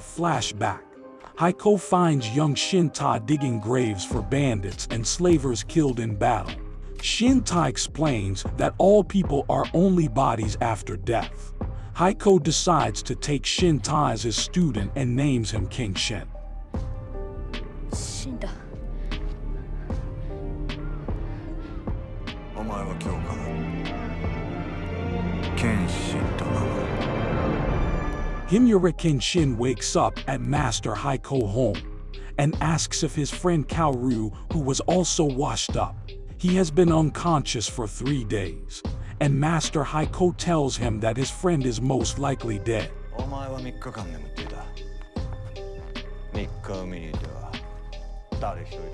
flashback. Heiko finds young Shintai digging graves for bandits and slavers killed in battle. Shintai explains that all people are only bodies after death. Heiko decides to take Shintai as his student and names him Kenshin. 死んだ。お前は今日から剣心と名乗る。 Himura Kenshin wakes up at Master Heiko home and asks if his friend Kaoru, who was also washed up. He has been unconscious for 3 days, and Master Heiko tells him that his friend is most likely dead. お前は3日間眠っていた。3日海にいては誰一人だぞ。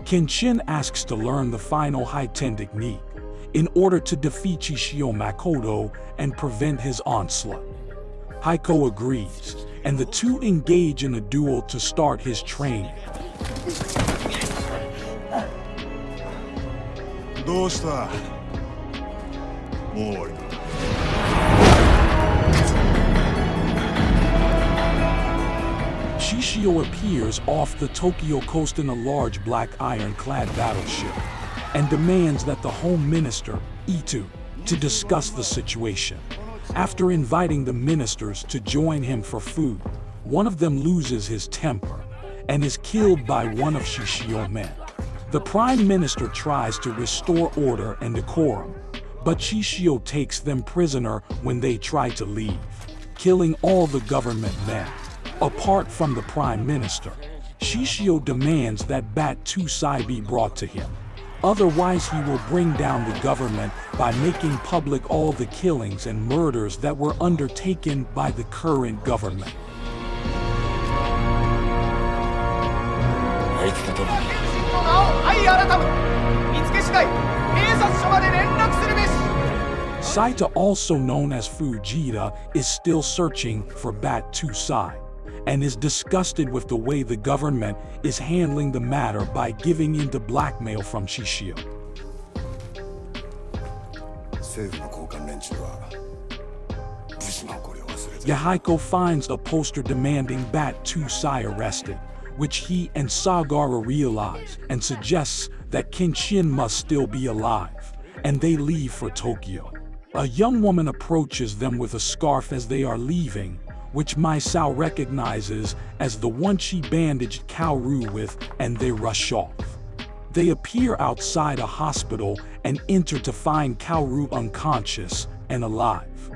Kenshin asks to learn the final Haiten technique in order to defeat Shishio Makoto and prevent his onslaught. Heiko agrees, and the two engage in a duel to start his training. どうした？もう終わりだ。 Shishio appears off the Tokyo coast in a large black ironclad battleship and demands that the Home Minister, Itu, to discuss the situation. After inviting the ministers to join him for food, one of them loses his temper and is killed by one of Shishio's men. The Prime Minister tries to restore order and decorum, but Shishio takes them prisoner when they try to leave, killing all the government men. Apart from the Prime Minister, Shishio demands that Bat Tusai be brought to him. Otherwise, he will bring down the government by making public all the killings and murders that were undertaken by the current government. Saita, also known as Fujita, is still searching for Bat Tusai and is disgusted with the way the government is handling the matter by giving in to blackmail from Shishio. Yahaiko finds a poster demanding Bat Tusai arrested, which he and Sagara realize and suggests that Kenshin must still be alive, and they leave for Tokyo. A young woman approaches them with a scarf as they are leaving, which Maisao recognizes as the one she bandaged Kaoru with, and they rush off. They appear outside a hospital and enter to find Kaoru unconscious and alive.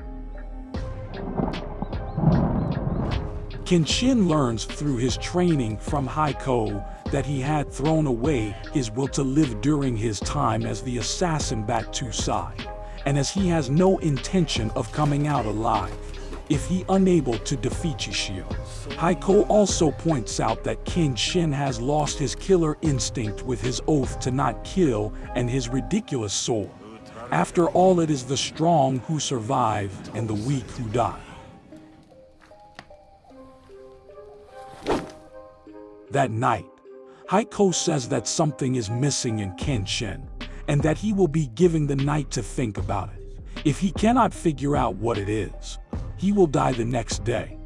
Kenshin learns through his training from Heiko that he had thrown away his will to live during his time as the assassin Bat Tusai, and as he has no intention of coming out alive if he unable to defeat Shishio. Heiko also points out that Kenshin has lost his killer instinct with his oath to not kill and his ridiculous sword. After all, it is the strong who survive and the weak who die. That night, Heiko says that something is missing in Kenshin and that he will be giving the night to think about it. If he cannot figure out what it is, he will die the next day.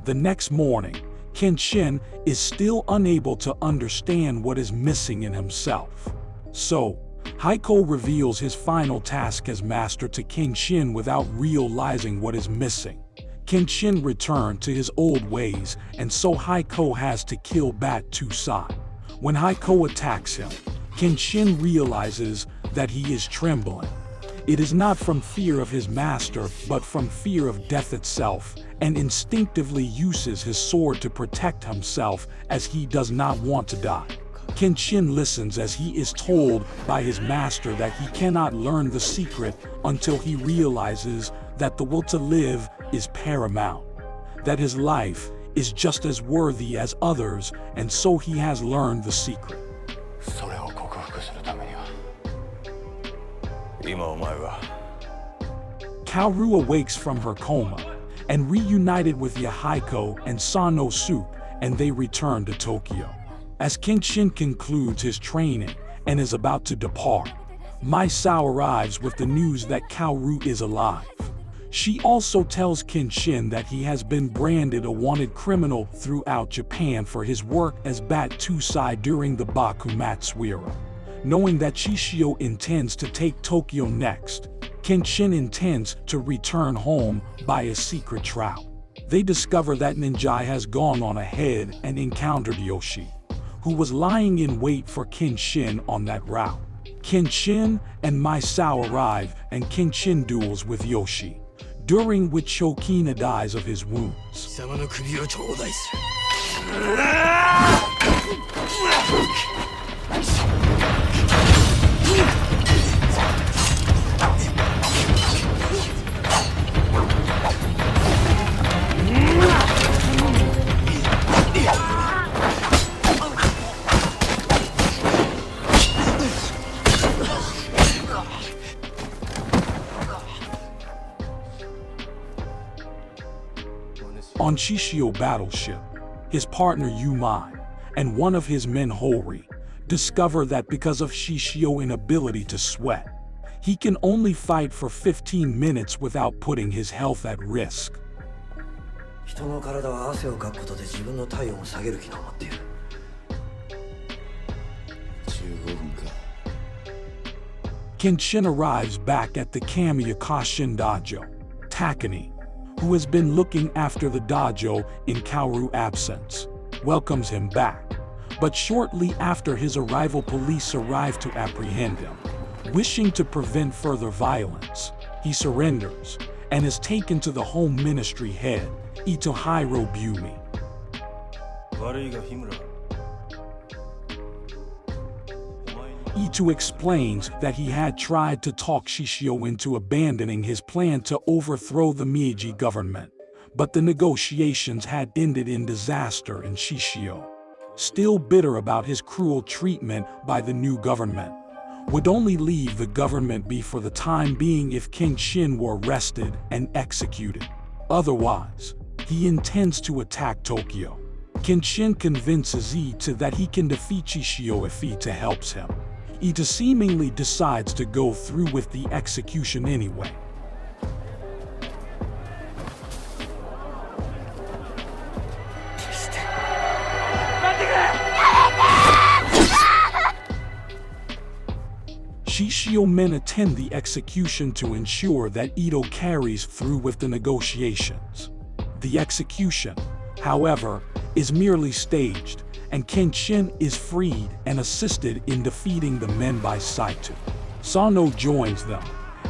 The next morning, Kenshin is still unable to understand what is missing in himself. So, Heiko reveals his final task as master to Kenshin without realizing what is missing. Kenshin returned to his old ways, and so Heiko has to kill Bat Tusai. When Heiko attacks him, Kenshin realizes that he is trembling. It is not from fear of his master, but from fear of death itself, and instinctively uses his sword to protect himself as he does not want to die. Kenshin listens as he is told by his master that he cannot learn the secret until he realizes that the will to live is paramount, that his life is just as worthy as others, and so he has learned the secret. Kaoru awakes from her coma and reunited with Yahaiko and Sanosuke, and they return to Tokyo. As Kenshin concludes his training and is about to depart. Misao arrives with the news that Kaoru is alive. She also tells Kenshin that he has been branded a wanted criminal throughout Japan for his work as Bat-Tusai during the Bakumatsu era. Knowing that Shishio intends to take Tokyo next, Kenshin intends to return home by a secret route. They discover that Ninjai has gone on ahead and encountered Yoshi, who was lying in wait for Kenshin on that route. Kenshin and Misao arrive and Kenshin duels with Yoshi, during which Shokina dies of his wounds. On Shishio battleship, his partner Yumai and one of his men Hori discover that because of Shishio's inability to sweat, he can only fight for 15 minutes without putting his health at risk. Kenshin arrives back at the Kamiya Kashin Dojo. Takane, who has been looking after the dojo in Kaoru's absence, welcomes him back. But shortly after his arrival, police arrive to apprehend him. Wishing to prevent further violence, he surrenders and is taken to the Home Ministry head, Itohiro Bumi. Ito explains that he had tried to talk Shishio into abandoning his plan to overthrow the Meiji government, but the negotiations had ended in disaster, and Shishio, still bitter about his cruel treatment by the new government, would only leave the government be for the time being if Kenshin were arrested and executed. Otherwise, he intends to attack Tokyo. Kenshin convinces Ito that he can defeat Shishio if Ito helps him. Ito seemingly decides to go through with the execution anyway. Shishio men attend the execution to ensure that Ito carries through with the negotiations. The execution, however, is merely staged, and Kenshin is freed and assisted in defeating the men by Saito. Sano joins them,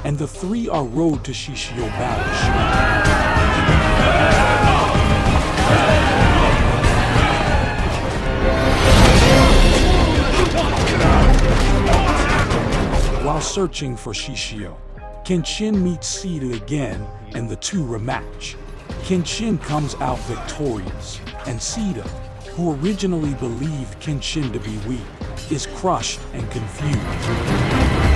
and the three are rowed to Shishio battleship. While searching for Shishio, Kenshin meets Sita again, and the two rematch. Kenshin comes out victorious, and Sita, who originally believed Kenshin to be weak, is crushed and confused.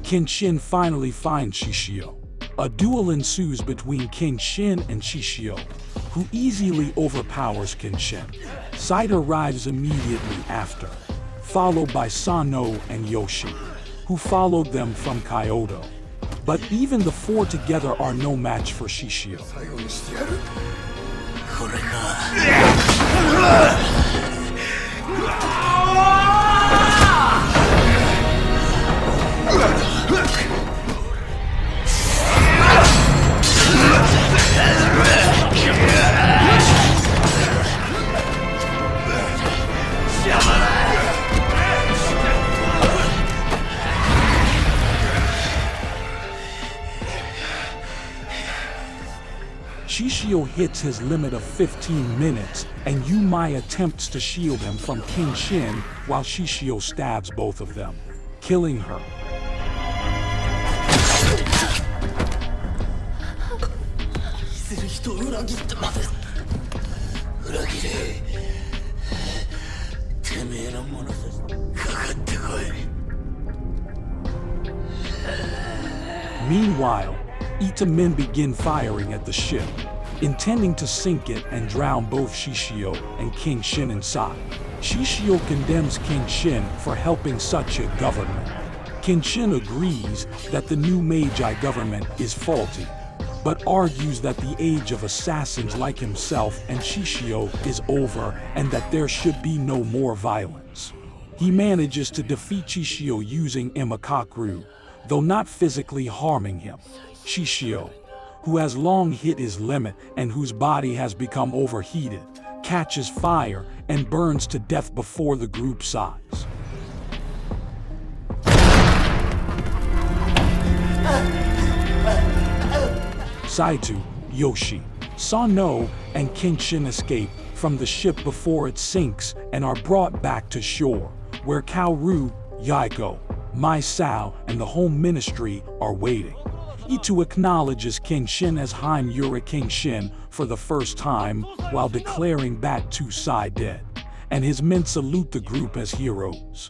Kenshin finally finds Shishio. A duel ensues between Kenshin and Shishio, who easily overpowers Kenshin. Saito arrives immediately after, followed by Sano and Yoshi, who followed them from Kyoto. But even the four together are no match for Shishio. Shishio hits his limit of 15 minutes, and Yumai attempts to shield him from Kenshin while Shishio stabs both of them, killing her. 人を裏切ってまで裏切れてめえのものとしてかかってこい。 Meanwhile, Itamen begin firing at the ship, intending to sink it and drown both Shishio and King Shin inside. Shishio condemns King Shin for helping such a government. King Shin agrees that the new Meiji government is faulty, but argues that the age of assassins like himself and Shishio is over and that there should be no more violence. He manages to defeat Shishio using Imakakuru, though not physically harming him. Shishio, who has long hit his limit and whose body has become overheated, catches fire and burns to death before the group sighs. Saito, Yoshi, Sano, and Kenshin escape from the ship before it sinks and are brought back to shore, where Kaoru, Yaiko, Mai Sao, and the Home Ministry are waiting. Ito acknowledges Kenshin as Haimura Kenshin for the first time while declaring Batusai dead, and his men salute the group as heroes.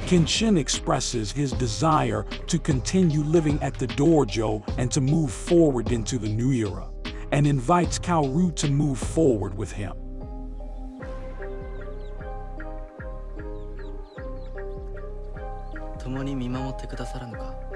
Kenshin expresses his desire to continue living at the dojo and to move forward into the new era, and invites Kaoru to move forward with him. 共に見守ってくださらぬか。